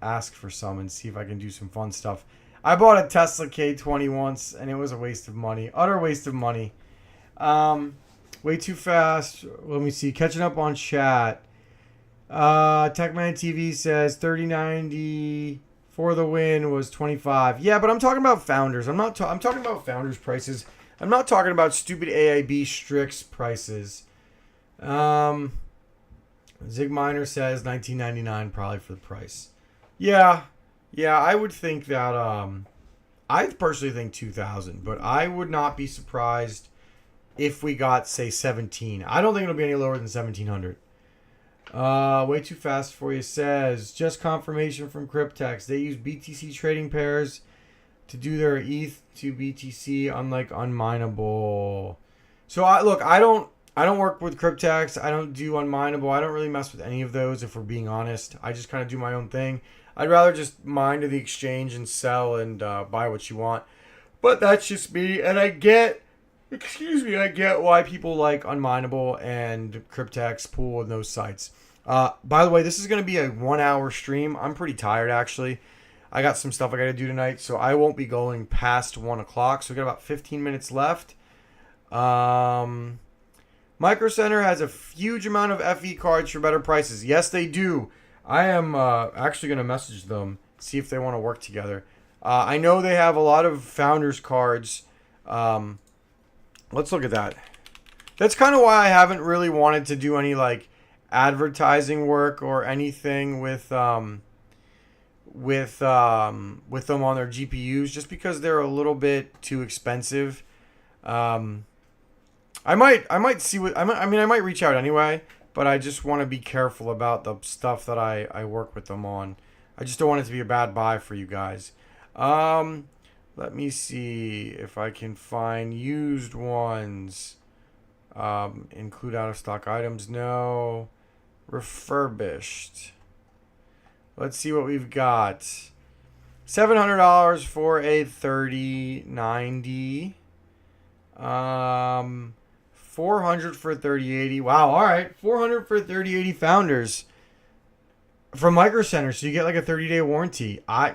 ask for some and see if I can do some fun stuff. I bought a Tesla K20 once and it was a waste of money. Utter waste of money. Way too fast. Let me see. Catching up on chat. Techman TV says 3090 for the win was 25. Yeah, but I'm talking about Founders. I'm talking about Founders prices. I'm not talking about stupid AIB Strix prices. Zig Miner says $19.99 probably for the price. Yeah, I would think that. I personally think 2,000, but I would not be surprised if we got, say, 17. I don't think it'll be any lower than 1,700. Way too fast for you says just confirmation from Cryptex. They use BTC trading pairs to do their ETH to BTC, unlike unmineable. So I don't work with Cryptex. I don't do unmineable. I don't really mess with any of those, if we're being honest. I just kind of do my own thing. I'd rather just mine to the exchange and sell and buy what you want. But that's just me, and I get why people like unmineable and Cryptex Pool and those sites. By the way, this is going to be a 1 hour stream. I'm pretty tired, actually. I got some stuff I got to do tonight, so I won't be going past 1 o'clock. So we got about 15 minutes left. Micro Center has a huge amount of FE cards for better prices. Yes, they do. I am actually going to message them, see if they want to work together. I know they have a lot of Founders cards. Let's look at that. That's kind of why I haven't really wanted to do any like advertising work or anything with them on their GPUs, just because they're a little bit too expensive. I might see what I might reach out anyway, but I just want to be careful about the stuff that I work with them on. I just don't want it to be a bad buy for you guys. Let me see if I can find used ones. Include out of stock items. No. Refurbished. Let's see what we've got. $700 for a 3090. 400 for 3080. Wow, all right. 400 for 3080 Founders from Micro Center, so you get like a 30-day warranty. I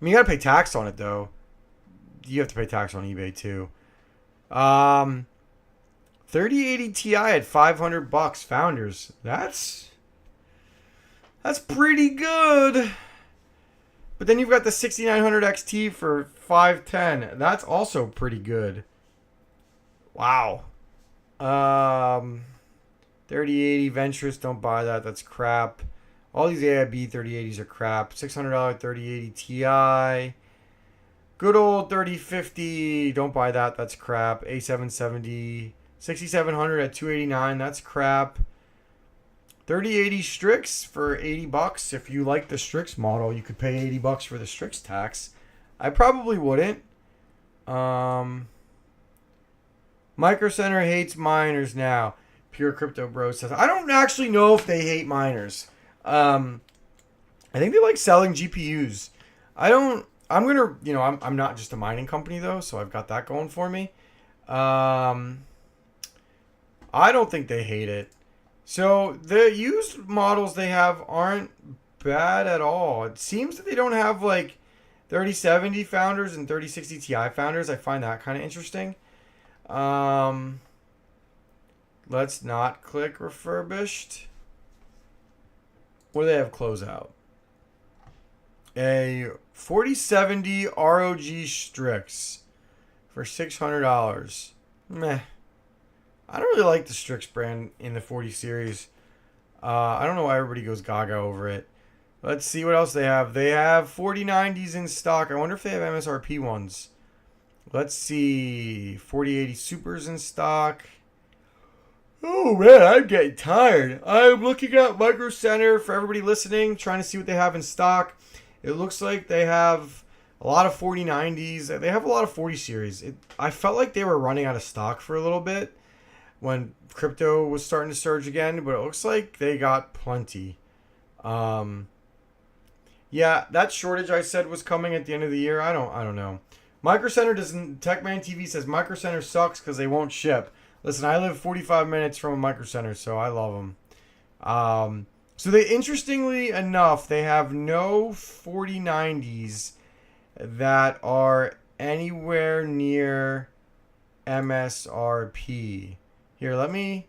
mean, you got to pay tax on it, though. You have to pay tax on eBay, too. 3080 Ti at $500 Founders. That's pretty good. But then you've got the 6900 XT for $510. That's also pretty good. Wow. 3080 Venturous, don't buy that. That's crap. All these AIB 3080s are crap. $600 3080 Ti. Good old 3050. Don't buy that. That's crap. A770. 6700 at $289. That's crap. 3080 Strix for $80. If you like the Strix model, you could pay $80 for the Strix tax. I probably wouldn't. Micro Center hates miners now. Pure Crypto Bro says, I don't actually know if they hate miners. I think they like selling GPUs. I'm not just a mining company though, so I've got that going for me. I don't think they hate it. So the used models they have aren't bad at all. It seems that they don't have like 3070 Founders and 3060 Ti Founders. I find that kind of interesting. Let's not click refurbished. What do they have closeout? A 4070 ROG Strix for $600. Meh. I don't really like the Strix brand in the 40 series. I don't know why everybody goes gaga over it. Let's see what else they have. They have 4090s in stock. I wonder if they have MSRP ones. Let's see. 4080 Supers in stock. Oh man, I'm getting tired. I'm looking at Micro Center for everybody listening, trying to see what they have in stock. It looks like they have a lot of 4090s. They have a lot of 40 series. I felt like they were running out of stock for a little bit when crypto was starting to surge again, but it looks like they got plenty. Yeah, that shortage I said was coming at the end of the year. I don't know. Micro Center doesn't. Techman TV says Micro Center sucks because they won't ship. Listen, I live 45 minutes from a Micro Center, so I love them. So they, interestingly enough, they have no 4090s that are anywhere near MSRP. Here, let me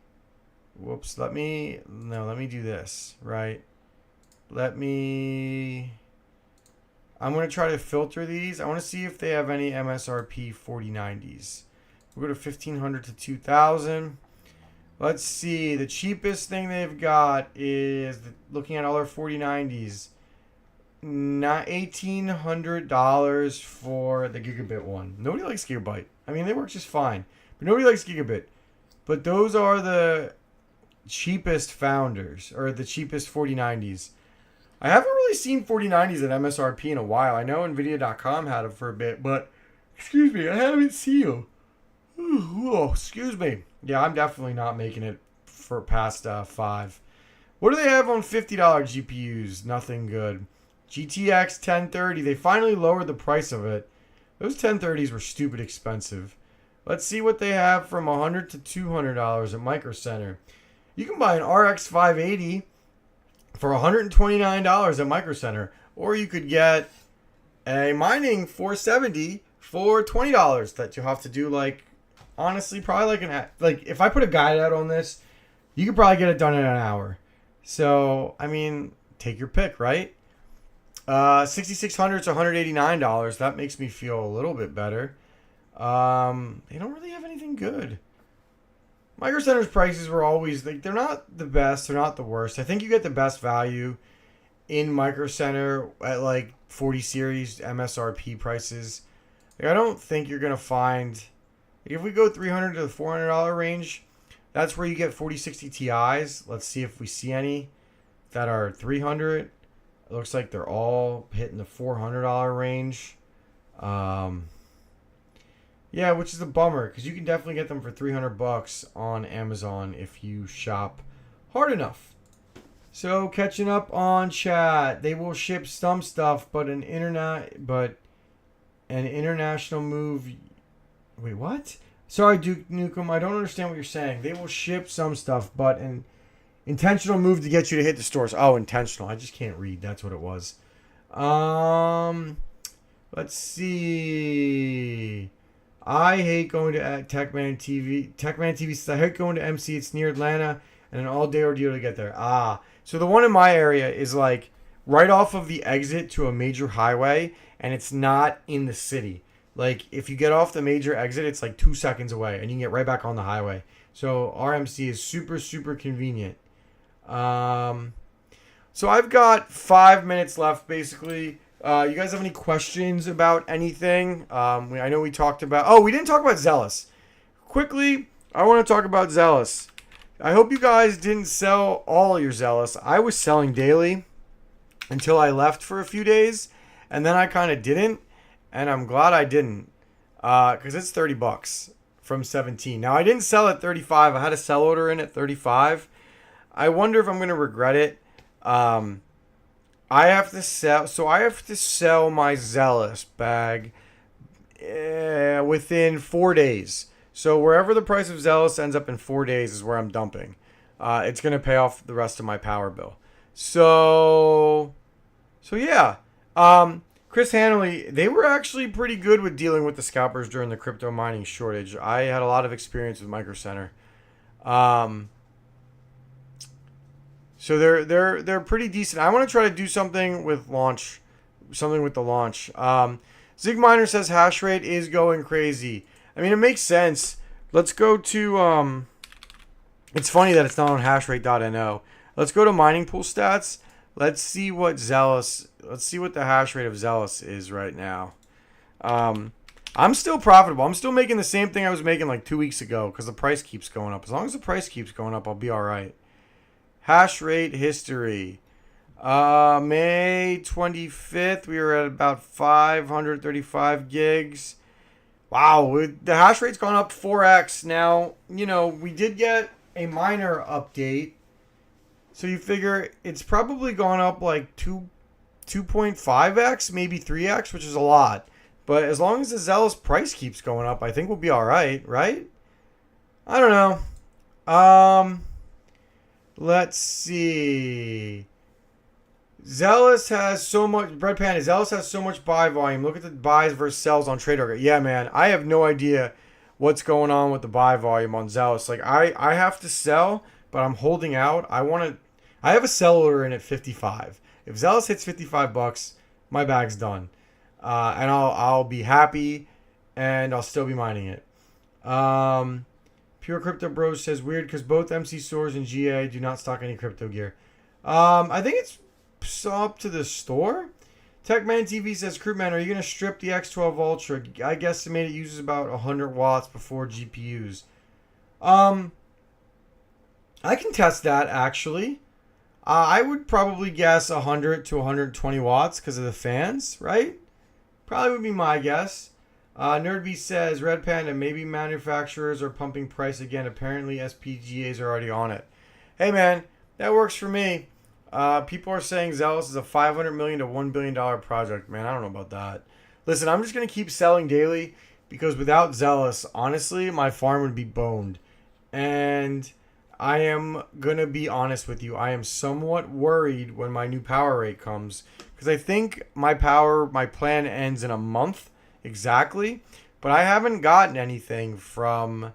do this, right? I'm going to try to filter these. I want to see if they have any MSRP 4090s. we'll go to 1500 to 2000. Let's see. The cheapest thing they've got is, looking at all their 4090s, not $1,800 for the gigabit one. Nobody likes gigabyte. I mean, they work just fine, but nobody likes gigabit. But those are the cheapest founders, or the cheapest 4090s. I haven't really seen 4090s at MSRP in a while. I know Nvidia.com had them for a bit, but excuse me, I haven't seen them. Oh, excuse me. Yeah, I'm definitely not making it for past 5. What do they have on $50 GPUs? Nothing good. GTX 1030. They finally lowered the price of it. Those 1030s were stupid expensive. Let's see what they have from $100 to $200 at Micro Center. You can buy an RX 580 for $129 at Micro Center, or you could get a mining 470 for $20 that you'll have to do, like, honestly, probably like if I put a guide out on this, you could probably get it done in an hour. So, I mean, take your pick, right? 6600 to $189. That makes me feel a little bit better. They don't really have anything good. Micro Center's prices were always, like, they're not the best, they're not the worst. I think you get the best value in Micro Center at like 40 series MSRP prices. Like, I don't think you're gonna find, if we go $300 to the $400 range, that's where you get 4060 Ti's. Let's see if we see any that are 300. It looks like they're all hitting the $400 range. Yeah, which is a bummer, because you can definitely get them for $300 on Amazon if you shop hard enough. So, catching up on chat, they will ship some stuff, but an international move. Wait, what? Sorry, Duke Nukem, I don't understand what you're saying. They will ship some stuff, but an intentional move to get you to hit the stores. Oh, intentional. I just can't read. That's what it was. Let's see. I hate going to Techman TV. Techman TV says, I hate going to MC. It's near Atlanta and an all-day ordeal to get there. So the one in my area is like right off of the exit to a major highway, and it's not in the city. Like, if you get off the major exit, it's like 2 seconds away, and you can get right back on the highway. So RMC is super, super convenient. So I've got 5 minutes left, basically. You guys have any questions about anything? I know we talked about... Oh, we didn't talk about Xelis. Quickly, I want to talk about Xelis. I hope you guys didn't sell all your Xelis. I was selling daily until I left for a few days, and then I kind of didn't, and I'm glad I didn't, because it's $30 from 17. Now, I didn't sell at 35. I had a sell order in at 35. I wonder if I'm going to regret it. I have to sell my Xelis bag within 4 days. So wherever the price of Xelis ends up in 4 days is where I'm dumping. It's going to pay off the rest of my power bill. So yeah. Chris Hanley, they were actually pretty good with dealing with the scalpers during the crypto mining shortage. I had a lot of experience with Micro Center. So they're pretty decent. I want to try to do something with the launch. Zigminer says hash rate is going crazy. I mean, it makes sense. Let's go to it's funny that it's not on hashrate.no. Let's go to mining pool stats. Let's see what the hash rate of Xelis is right now. I'm still profitable. I'm still making the same thing I was making like 2 weeks ago because the price keeps going up. As long as the price keeps going up, I'll be all right. Hash rate history. May 25th, we were at about 535 gigs. Wow, the hash rate's gone up 4x. Now, we did get a miner update. So you figure it's probably gone up like 2.5x, maybe 3x, which is a lot. But as long as the Xelis price keeps going up, I think we'll be all right? I don't know. Let's see. Xelis has so much... Bread Panda, Xelis has so much buy volume. Look at the buys versus sells on TradeOrder. Yeah, man. I have no idea what's going on with the buy volume on Xelis. Like, I have to sell, but I'm holding out. I have a sell order in at 55. If Xelis hits $55, my bag's done. And I'll be happy, and I'll still be mining it. Pure Crypto Bros says weird because both MC stores and GA do not stock any crypto gear. I think it's up to the store. Techman TV says, Krootman, are you going to strip the X12 Ultra? I guesstimate it uses about 100 watts before GPUs. I can test that, actually. I would probably guess 100 to 120 watts because of the fans, right? Probably would be my guess. NerdB says, Red Panda, maybe manufacturers are pumping price again. Apparently, SPGAs are already on it. Hey, man, that works for me. People are saying Xelis is a $500 million to $1 billion project. Man, I don't know about that. Listen, I'm just going to keep selling daily because without Xelis, honestly, my farm would be boned. And I am going to be honest with you. I am somewhat worried when my new power rate comes because I think my plan ends in a month exactly. But I haven't gotten anything from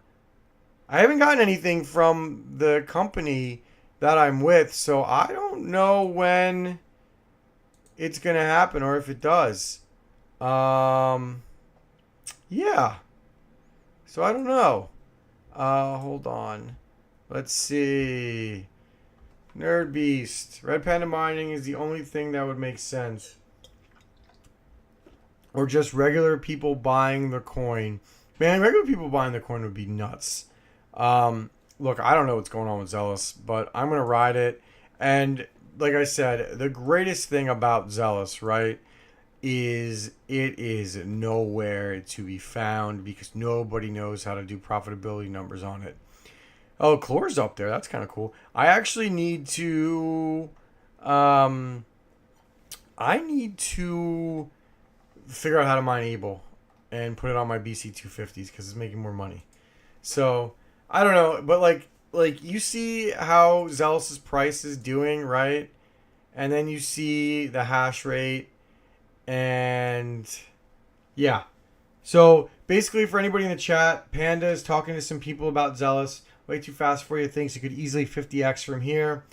the company that I'm with, so I don't know when it's gonna happen or if it does. Yeah. So I don't know. Hold on. Let's see. Nerd Beast. Red Panda mining is the only thing that would make sense. Or just regular people buying the coin. Man, regular people buying the coin would be nuts. Look, I don't know what's going on with Xelis, but I'm going to ride it. And like I said, the greatest thing about Xelis, right, is it is nowhere to be found because nobody knows how to do profitability numbers on it. Oh, Chlor's up there. That's kind of cool. I actually need to... I need to figure out how to mine Able and put it on my BC250s because it's making more money. So... I don't know, but like you see how Xelis' price is doing, right? And then you see the hash rate, and yeah. So basically, for anybody in the chat, Panda is talking to some people about Xelis. Way too fast for you. Thinks you could easily 50x from here.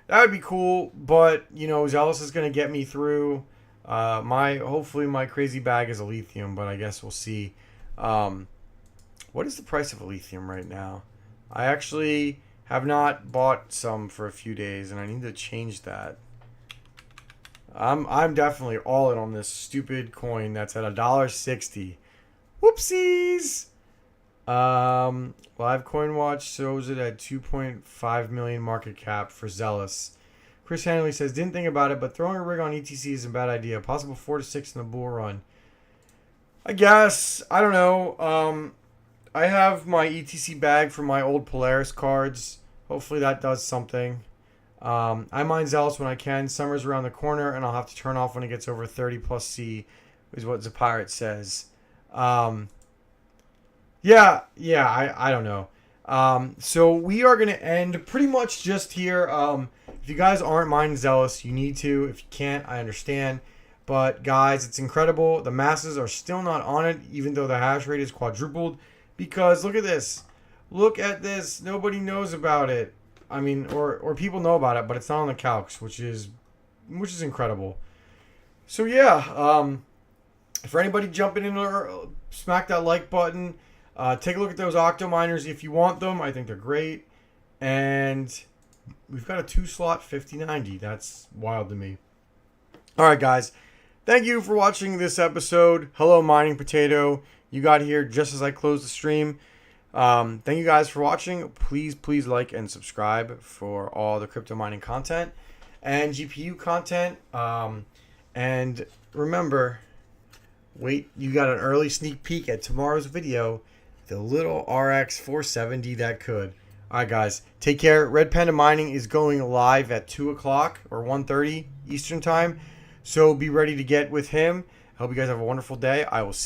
That would be cool, but you know, Xelis is going to get me through. Hopefully my crazy bag is a lithium, but I guess we'll see. What is the price of lithium right now? I actually have not bought some for a few days, and I need to change that. I'm definitely all in on this stupid coin that's at $1.60. Whoopsies! Live Coin Watch shows it at 2.5 million market cap for Xelis. Chris Hanley says, didn't think about it, but throwing a rig on ETC is a bad idea. Possible 4 to 6 in the bull run. I guess. I don't know. I have my ETC bag for my old Polaris cards. Hopefully that does something. I mine Xelis when I can. Summer's around the corner, and I'll have to turn off when it gets over 30 plus C, is what Zapirate says. I don't know. So we are going to end pretty much just here. If you guys aren't mining Xelis, you need to. If you can't, I understand. But guys, it's incredible. The masses are still not on it, even though the hash rate is quadrupled. Because look at this. Look at this. Nobody knows about it. I mean, or people know about it, but it's not on the calcs, which is incredible. So yeah, for anybody jumping in there, smack that like button. Take a look at those Octo Miners if you want them. I think they're great. And we've got a 2-slot 5090. That's wild to me. All right, guys. Thank you for watching this episode. Hello, Mining Potato. You got here just as I closed the stream. Thank you guys for watching. Please like and subscribe for all the crypto mining content and GPU content. And remember, you got an early sneak peek at tomorrow's video. The little RX 470 that could. All right, guys. Take care. Red Panda Mining is going live at 2 o'clock or 1:30 Eastern Time. So be ready to get with him. I hope you guys have a wonderful day. I will see